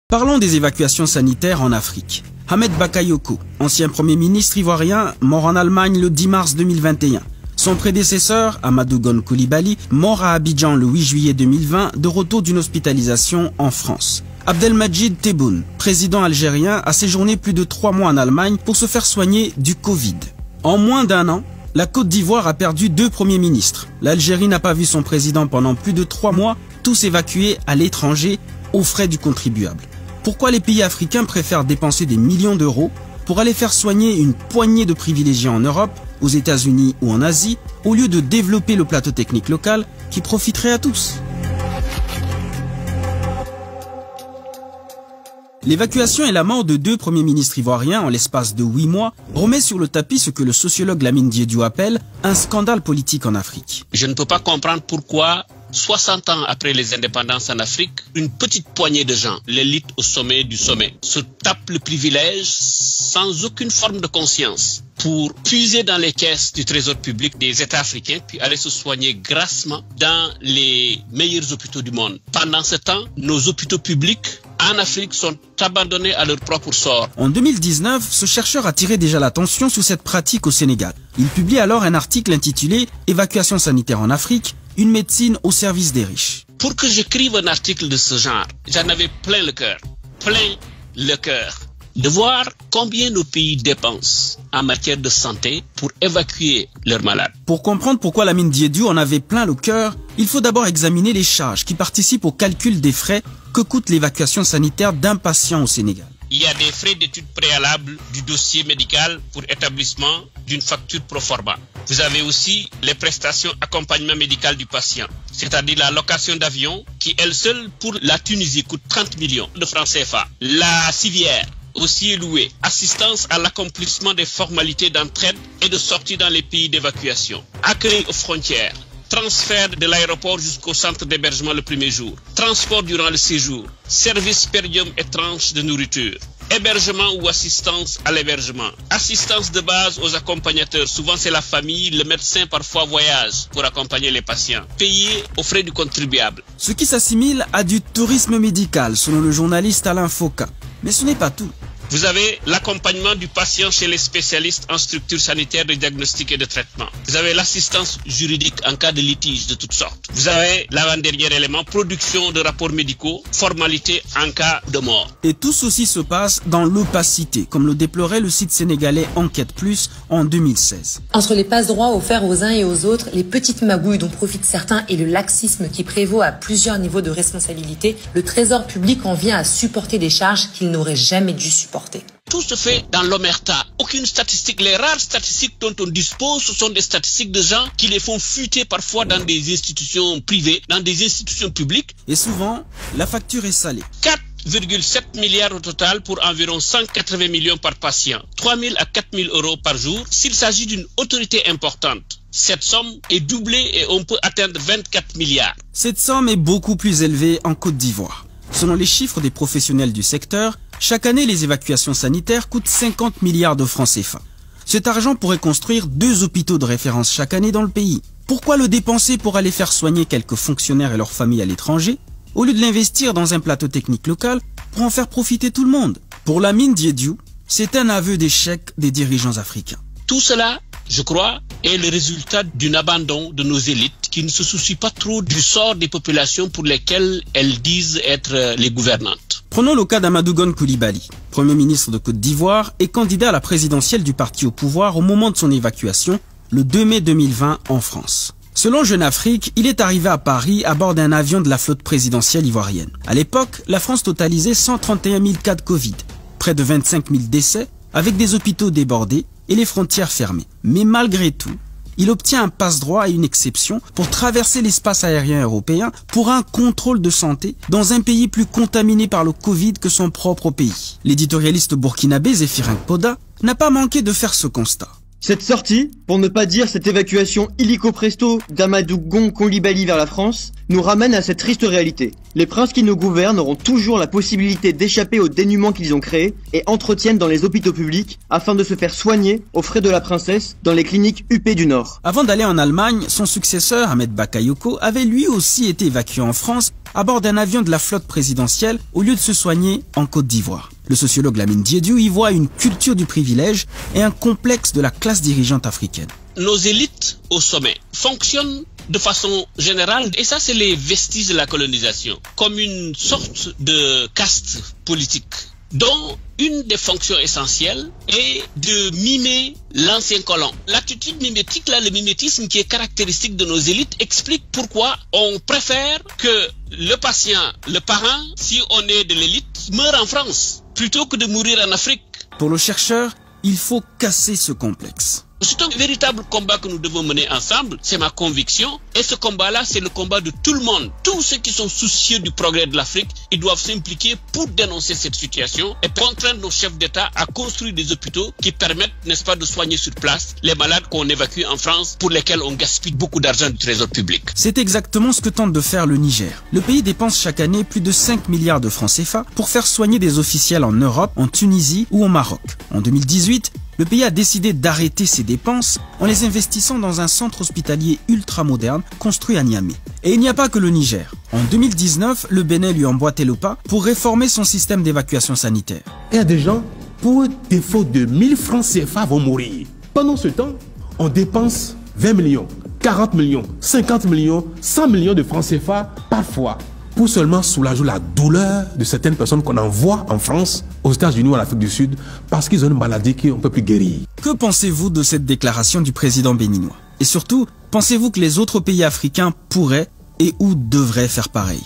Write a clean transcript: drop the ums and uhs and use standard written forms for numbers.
Parlons des évacuations sanitaires en Afrique. Ahmed Bakayoko, ancien Premier ministre ivoirien, mort en Allemagne le 10 mars 2021. Son prédécesseur, Amadou Gon Coulibaly, mort à Abidjan le 8 juillet 2020, de retour d'une hospitalisation en France. Abdelmadjid Tebboune, président algérien, a séjourné plus de 3 mois en Allemagne pour se faire soigner du Covid. En moins d'un an, la Côte d'Ivoire a perdu 2 premiers ministres. L'Algérie n'a pas vu son président pendant plus de 3 mois, tous évacués à l'étranger aux frais du contribuable. Pourquoi les pays africains préfèrent dépenser des millions d'euros pour aller faire soigner une poignée de privilégiés en Europe, aux États-Unis ou en Asie, au lieu de développer le plateau technique local qui profiterait à tous? L'évacuation et la mort de 2 premiers ministres ivoiriens en l'espace de 8 mois remet sur le tapis ce que le sociologue Lamine Diédhiou appelle un scandale politique en Afrique. Je ne peux pas comprendre pourquoi 60 ans après les indépendances en Afrique, une petite poignée de gens, l'élite au sommet du sommet, se tapent le privilège sans aucune forme de conscience pour puiser dans les caisses du trésor public des États africains puis aller se soigner grassement dans les meilleurs hôpitaux du monde. Pendant ce temps, nos hôpitaux publics en Afrique sont abandonnés à leur propre sort. En 2019, ce chercheur a tiré déjà l'attention sur cette pratique au Sénégal. Il publie alors un article intitulé « Évacuation sanitaire en Afrique, une médecine au service des riches ». Pour que j'écrive un article de ce genre, j'en avais plein le cœur de voir combien nos pays dépensent en matière de santé pour évacuer leurs malades. Pour comprendre pourquoi Lamine Diédhiou en avait plein le cœur, il faut d'abord examiner les charges qui participent au calcul des frais que coûte l'évacuation sanitaire d'un patient au Sénégal. Il y a des frais d'étude préalable du dossier médical pour établissement d'une facture pro forma. Vous avez aussi les prestations accompagnement médical du patient, c'est-à-dire la location d'avion qui, elle seule, pour la Tunisie, coûte 30 millions de francs CFA. La civière aussi est louée. Assistance à l'accomplissement des formalités d'entraide et de sortie dans les pays d'évacuation. Accueil aux frontières. Transfert de l'aéroport jusqu'au centre d'hébergement le premier jour. Transport durant le séjour. Service per diem et tranche de nourriture. Hébergement ou assistance à l'hébergement. Assistance de base aux accompagnateurs. Souvent c'est la famille, le médecin parfois voyage pour accompagner les patients. Payé aux frais du contribuable. Ce qui s'assimile à du tourisme médical selon le journaliste Alain Foka. Mais ce n'est pas tout. Vous avez l'accompagnement du patient chez les spécialistes en structure sanitaire de diagnostic et de traitement. Vous avez l'assistance juridique en cas de litige de toutes sortes. Vous avez l'avant-dernier élément, production de rapports médicaux, formalité en cas de mort. Et tout ceci se passe dans l'opacité, comme le déplorait le site sénégalais Enquête Plus en 2016. Entre les passe-droits offerts aux uns et aux autres, les petites magouilles dont profitent certains et le laxisme qui prévaut à plusieurs niveaux de responsabilité, le trésor public en vient à supporter des charges qu'il n'aurait jamais dû supporter. Tout se fait dans l'omerta. Aucune statistique. Les rares statistiques dont on dispose, ce sont des statistiques de gens qui les font fuiter parfois dans des institutions privées, dans des institutions publiques. Et souvent, la facture est salée. 4,7 milliards au total pour environ 180 millions par patient. 3 000 à 4 000 euros par jour. S'il s'agit d'une autorité importante, cette somme est doublée et on peut atteindre 24 milliards. Cette somme est beaucoup plus élevée en Côte d'Ivoire. Selon les chiffres des professionnels du secteur, chaque année, les évacuations sanitaires coûtent 50 milliards de francs CFA. Cet argent pourrait construire 2 hôpitaux de référence chaque année dans le pays. Pourquoi le dépenser pour aller faire soigner quelques fonctionnaires et leurs familles à l'étranger, au lieu de l'investir dans un plateau technique local pour en faire profiter tout le monde? Pour Lamine Diédhiou, c'est un aveu d'échec des dirigeants africains. Tout cela, je crois, est le résultat d'un abandon de nos élites qui ne se soucient pas trop du sort des populations pour lesquelles elles disent être les gouvernantes. Prenons le cas d'Amadou Gon Coulibaly, Premier ministre de Côte d'Ivoire et candidat à la présidentielle du parti au pouvoir au moment de son évacuation, le 2 mai 2020 en France. Selon Jeune Afrique, il est arrivé à Paris à bord d'un avion de la flotte présidentielle ivoirienne. À l'époque, la France totalisait 131 000 cas de Covid, près de 25 000 décès, avec des hôpitaux débordés et les frontières fermées. Mais malgré tout, il obtient un passe-droit et une exception pour traverser l'espace aérien européen pour un contrôle de santé dans un pays plus contaminé par le Covid que son propre pays. L'éditorialiste burkinabé Zéphirin Poda n'a pas manqué de faire ce constat. Cette sortie, pour ne pas dire cette évacuation illico presto d'Amadou Gon Coulibaly vers la France, nous ramène à cette triste réalité. Les princes qui nous gouvernent auront toujours la possibilité d'échapper au dénuement qu'ils ont créé et entretiennent dans les hôpitaux publics afin de se faire soigner aux frais de la princesse dans les cliniques UP du Nord. Avant d'aller en Allemagne, son successeur, Ahmed Bakayoko, avait lui aussi été évacué en France à bord d'un avion de la flotte présidentielle au lieu de se soigner en Côte d'Ivoire. Le sociologue Lamine Diédiou y voit une culture du privilège et un complexe de la classe dirigeante africaine. Nos élites au sommet fonctionnent de façon générale, et ça c'est les vestiges de la colonisation, comme une sorte de caste politique dont une des fonctions essentielles est de mimer l'ancien colon. L'attitude mimétique, là, le mimétisme qui est caractéristique de nos élites, explique pourquoi on préfère que le patient, le parent, si on est de l'élite, meure en France, plutôt que de mourir en Afrique. Pour le chercheur, il faut casser ce complexe. C'est un véritable combat que nous devons mener ensemble, c'est ma conviction. Et ce combat-là, c'est le combat de tout le monde. Tous ceux qui sont soucieux du progrès de l'Afrique, ils doivent s'impliquer pour dénoncer cette situation et contraindre nos chefs d'État à construire des hôpitaux qui permettent, n'est-ce pas, de soigner sur place les malades qu'on évacue en France, pour lesquels on gaspille beaucoup d'argent du trésor public. C'est exactement ce que tente de faire le Niger. Le pays dépense chaque année plus de 5 milliards de francs CFA pour faire soigner des officiels en Europe, en Tunisie ou au Maroc. En 2018, le pays a décidé d'arrêter ses dépenses en les investissant dans un centre hospitalier ultra moderne construit à Niamey. Et il n'y a pas que le Niger. En 2019, le Bénin lui emboîtait le pas pour réformer son système d'évacuation sanitaire. Il y a des gens, pour défaut de 1000 francs CFA, vont mourir. Pendant ce temps, on dépense 20 millions, 40 millions, 50 millions, 100 millions de francs CFA parfois, pour seulement soulager la douleur de certaines personnes qu'on envoie en France, aux États-Unis ou en Afrique du Sud, parce qu'ils ont une maladie qu'on ne peut plus guérir. Que pensez-vous de cette déclaration du président béninois? Et surtout, pensez-vous que les autres pays africains pourraient et ou devraient faire pareil?